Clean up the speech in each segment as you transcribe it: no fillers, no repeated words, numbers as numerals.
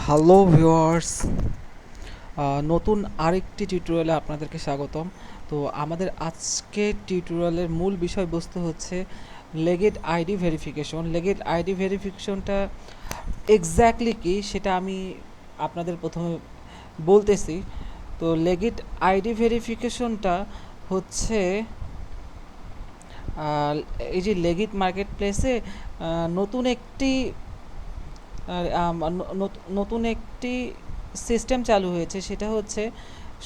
Hello viewers, নতুন আরেকটি টিউটোরিয়ালে আপনাদেরকে স্বাগতম। তো আমাদের আজকের টিউটোরিয়ালের মূল বিষয়বস্তু হচ্ছে লেগিট আইডি ভেরিফিকেশন। লেগিট আইডি ভেরিফিকেশনটা এক্স্যাক্টলি কি সেটা আমি আপনাদের প্রথমে বলতেছি। তো লেগিট আইডি ভেরিফিকেশনটা হচ্ছে এই যে লেগিট মার্কেট প্লেসে নতুন একটি নতুন একটি সিস্টেম চালু হয়েছে, সেটা হচ্ছে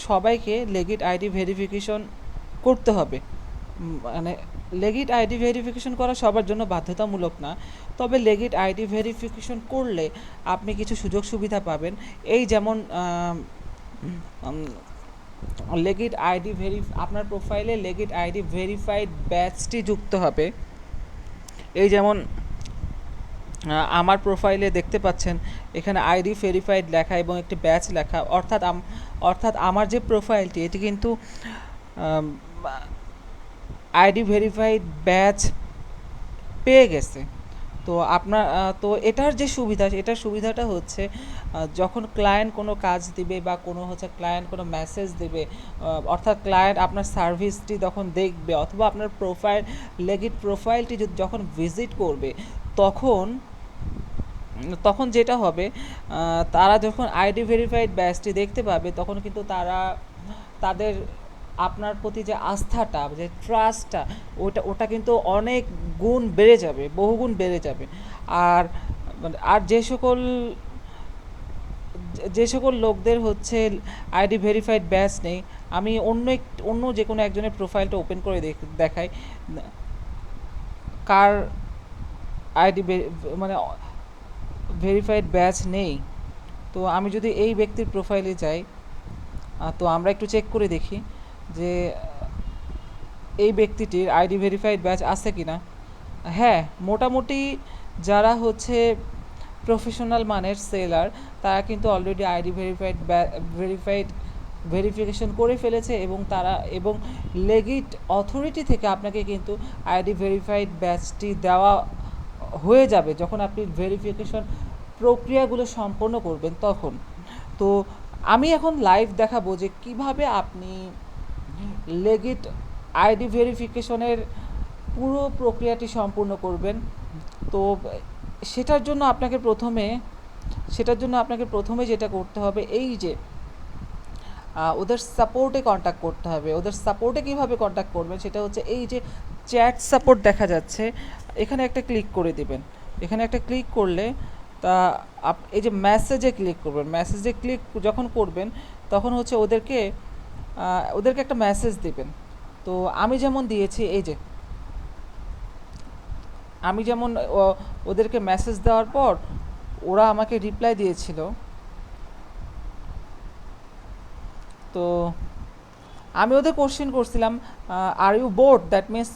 সবাইকে লেগিট আইডি ভেরিফিকেশন করতে হবে। মানে লেগিট আইডি ভেরিফিকেশন করা সবার জন্য বাধ্যতামূলক না, তবে লেগিট আইডি ভেরিফিকেশন করলে আপনি কিছু সুযোগ সুবিধা পাবেন। এই যেমন লেগিট আইডি আপনার প্রোফাইলে লেগিট আইডি ভেরিফাইড ব্যাচটি যুক্ত হবে। এই যেমন আমার প্রোফাইলে দেখতে পাচ্ছেন এখানে আইডি ভেরিফাইড লেখা এবং একটি ব্যাচ লেখা, অর্থাৎ আমার যে প্রোফাইলটি এটি কিন্তু আইডি ভেরিফাইড ব্যাচ পেয়ে গেছে। তো আপনার তো এটার যে সুবিধাটা হচ্ছে যখন ক্লায়েন্ট কোনো কাজ দিবে বা ক্লায়েন্ট কোনো মেসেজ দেবে, অর্থাৎ ক্লায়েন্ট আপনার সার্ভিসটি যখন দেখবে অথবা আপনার লেগিট প্রোফাইলটি যখন ভিজিট করবে, তখন যেটা হবে, তারা যখন আইডি ভেরিফাইড ব্যাচটি দেখতে পাবে তখন কিন্তু তাদের আপনার প্রতি যে আস্থাটা, যে ট্রাস্টটা, ওটা কিন্তু অনেক গুণ বেড়ে যাবে, বহুগুণ বেড়ে যাবে। আর আর যে সকল লোকদের হচ্ছে আইডি ভেরিফাইড ব্যাচ নেই, আমি অন্য যে কোনো একজনের প্রোফাইলটা ওপেন করে দেখাই কার আইডি মানে ভেরিফাইড ব্যাচ নেই। তো আমি যদি এই ব্যক্তির প্রোফাইলে যাই, তো আমরা একটু চেক করে দেখি যে এই ব্যক্তিটির আইডি ভেরিফাইড ব্যাচ আছে কিনা। হ্যাঁ, মোটামুটি যারা হচ্ছে প্রফেশনাল মানের সেলার তারা কিন্তু অলরেডি আইডি ভেরিফিকেশন করে ফেলেছে এবং লেগিট অথরিটি থেকে আপনাকে কিন্তু আইডি ভেরিফাইড ব্যাচটি দেওয়া হয়ে যাবে যখন আপনি ভেরিফিকেশন প্রক্রিয়াগুলো সম্পন্ন করবেন তখন। তো আমি এখন লাইভ দেখাবো যে কিভাবে আপনি লেগিট আইডি ভেরিফিকেশনের পুরো প্রক্রিয়াটি সম্পূর্ণ করবেন। তো সেটার জন্য আপনাকে প্রথমে যেটা করতে হবে, এই যে ওদের সাপোর্টে কন্ট্যাক্ট করতে হবে। ওদের সাপোর্টে কীভাবে কন্ট্যাক্ট করবেন সেটা হচ্ছে এই যে চ্যাট সাপোর্ট দেখা যাচ্ছে, এখানে একটা ক্লিক করে দিবেন। এখানে একটা ক্লিক করলে এই যে মেসেজে ক্লিক করবেন। মেসেজে ক্লিক যখন করবেন তখন হচ্ছে ওদেরকে একটা মেসেজ দিবেন। তো আমি যেমন দিয়েছি, এই যে আমি যেমন ওদেরকে মেসেজ দেওয়ার পর ওরা আমাকে রিপ্লাই দিয়েছিল। তো আমি ওদের কোশ্চেন করছিলাম, are you bot, that means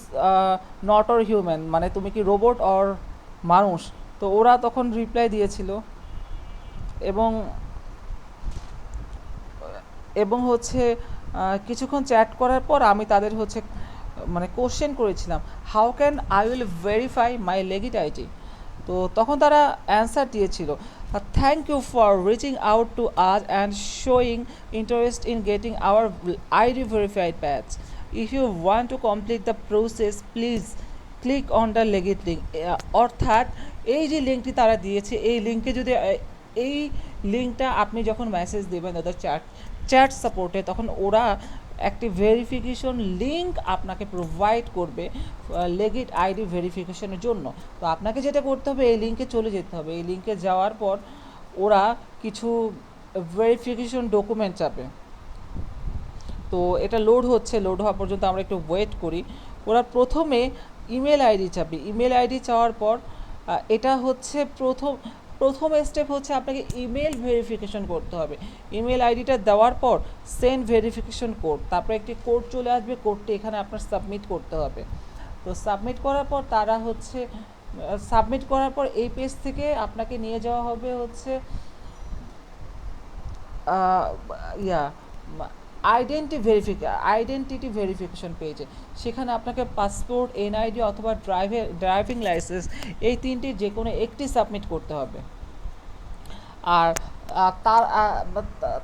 not or human, মানে তুমি কি রোবট অর মানুষ। তো ওরা তখন রিপ্লাই দিয়েছিল এবং হচ্ছে কিছুক্ষণ চ্যাট করার পর আমি তাদের হচ্ছে মানে কোশ্চেন করেছিলাম, how can I will verify my legit ID. তো তখন তারা অ্যান্সার দিয়েছিল, thank you for reaching out to us and showing interest in getting our ID verified badge. If you want to complete the process please click on the legit link. অর্থাৎ এই যে লিঙ্কটি তারা দিয়েছে, এই লিঙ্কটা আপনি যখন মেসেজ দেবেন ওদের চ্যাট সাপোর্টে, তখন ওরা একটি ভেরিফিকেশন লিঙ্ক আপনাকে প্রোভাইড করবে লেগিট আইডি ভেরিফিকেশনের জন্য। তো আপনাকে যেটা করতে হবে, এই লিঙ্কে চলে যেতে হবে। এই লিঙ্কে যাওয়ার পর ওরা কিছু ভেরিফিকেশন ডকুমেন্ট চাবে। তো এটা লোড হওয়া পর্যন্ত আমরা একটু ওয়েট করি। ওরা প্রথমে ইমেল আইডি চাবে। ইমেল আইডি চাওয়ার পর এটা হচ্ছে প্রথম স্টেপ হচ্ছে আপনাকে ইমেল ভেরিফিকেশন করতে হবে। ইমেল আইডিটা দেওয়ার পর সেন্ড ভেরিফিকেশন কোড, তারপরে একটি কোড চলে আসবে। কোডটি এখানে আপনার সাবমিট করতে হবে। তো সাবমিট করার পর এই পেজ থেকে আপনাকে নিয়ে যাওয়া হবে হচ্ছে আইডেন্টিটি ভেরিফিকেশন পেজে। সেখানে আপনাকে পাসপোর্ট, এনআইডি অথবা ড্রাইভিং লাইসেন্স, এই তিনটির যে কোনো একটি সাবমিট করতে হবে। আর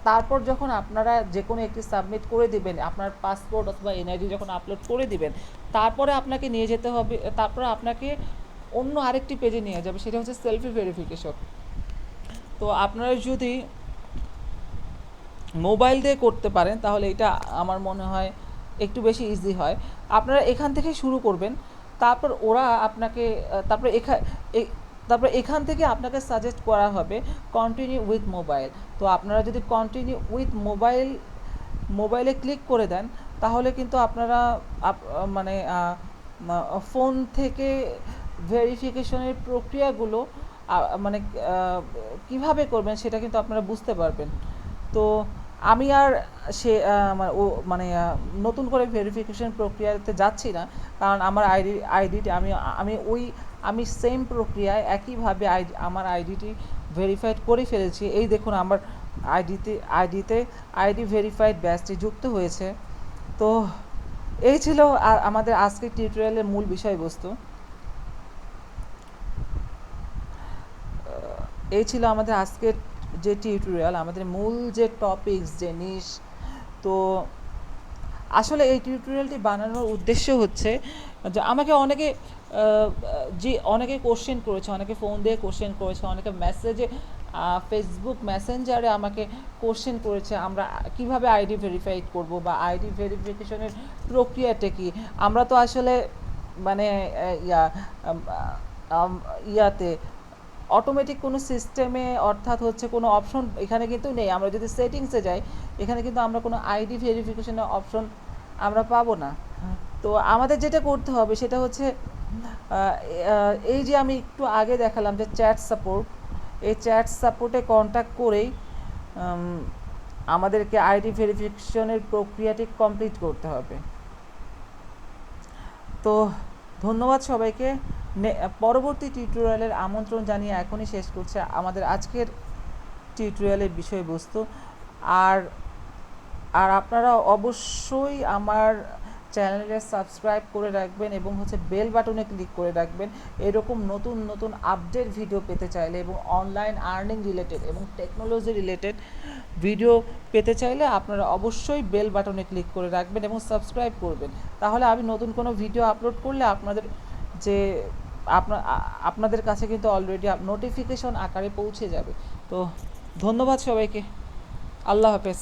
তারপর যখন আপনারা যে কোনো একটি সাবমিট করে দিবেন, আপনার পাসপোর্ট অথবা এনআইডি যখন আপলোড করে দিবেন, তারপরে আপনাকে নিয়ে যেতে হবে, তারপরে আপনাকে অন্য আরেকটি পেজে নিয়ে যাবে, সেটা হচ্ছে সেলফি ভেরিফিকেশন। তো আপনারা যদি মোবাইল দিয়ে করতে পারেন তাহলে এটা আমার মনে হয় একটু বেশি ইজি হয়। আপনারা এখান থেকে শুরু করবেন, তারপর ওরা আপনাকে তারপর এখান থেকে আপনাকে সাজেস্ট করা হবে কন্টিনিউ উইথ মোবাইল। তো আপনারা যদি কন্টিনিউ উইথ মোবাইলে ক্লিক করে দেন তাহলে কিন্তু আপনারা মানে ফোন থেকে ভেরিফিকেশনের প্রক্রিয়াগুলো মানে কিভাবে করবেন সেটা কিন্তু আপনারা বুঝতে পারবেন। তো আমি আর সে মানে নতুন করে ভেরিফিকেশন প্রক্রিয়াতে যাচ্ছি না, কারণ আমার আইডিটি আমি সেম প্রক্রিয়ায় একইভাবে আমার আইডিটি ভেরিফাইড করে ফেলেছি। এই দেখুন আমার আইডি ভেরিফাইড ব্যাচটি যুক্ত হয়েছে। তো এই ছিল আমাদের আজকের টিউটোরিয়ালের মূল বিষয়বস্তু। এই ছিল আমাদের আজকের যে টিউটোরিয়াল, আমাদের মূল যে টপিকস জিনিস। তো আসলে এই টিউটোরিয়ালটি বানানোর উদ্দেশ্য হচ্ছে যে আমাকে অনেকে কোশ্চেন করেছে, অনেকে ফোন দিয়ে কোশ্চেন করেছে, অনেকে মেসেজে ফেসবুক মেসেঞ্জারে আমাকে কোশ্চেন করেছে আমরা কিভাবে আইডি ভেরিফাইড করব বা আইডি ভেরিফিকেশনের প্রক্রিয়াটা কি। আমরা তো আসলে মানে ইয়াতে অটোমেটিক কোনো সিস্টেমে, অর্থাৎ হচ্ছে কোনো অপশন এখানে কিন্তু নেই। আমরা যদি সেটিংসে যাই এখানে কিন্তু আমরা কোনো আইডি ভেরিফিকেশনের অপশন আমরা পাবো না। তো আমাদের যেটা করতে হবে সেটা হচ্ছে এই যে আমি একটু আগে দেখালাম যে চ্যাট সাপোর্ট, এই চ্যাট সাপোর্টে কন্ট্যাক্ট করেই আমাদেরকে আইডি ভেরিফিকেশনের প্রক্রিয়াটি কমপ্লিট করতে হবে। তো ধন্যবাদ সবাইকে। পরবর্তী টিউটোরিয়ালের আমন্ত্রণ জানিয়ে এখনই শেষ করছে আমাদের আজকের টিউটোরিয়ালের বিষয়বস্তু। আর আপনারা অবশ্যই আমার চ্যানেলে সাবস্ক্রাইব করে রাখবেন এবং হচ্ছে বেল বাটনে ক্লিক করে রাখবেন। এরকম নতুন নতুন আপডেট ভিডিও পেতে চাইলে এবং অনলাইন আর্নিং রিলেটেড এবং টেকনোলজি রিলেটেড ভিডিও পেতে চাইলে আপনারা অবশ্যই বেল বাটনে ক্লিক করে রাখবেন এবং সাবস্ক্রাইব করবেন। তাহলে আমি নতুন কোনো ভিডিও আপলোড করলে আপনাদের কাছে কিন্তু অলরেডি নোটিফিকেশন আকারে পৌঁছে যাবে। তো ধন্যবাদ সবাইকে। আল্লাহ হাফেজ।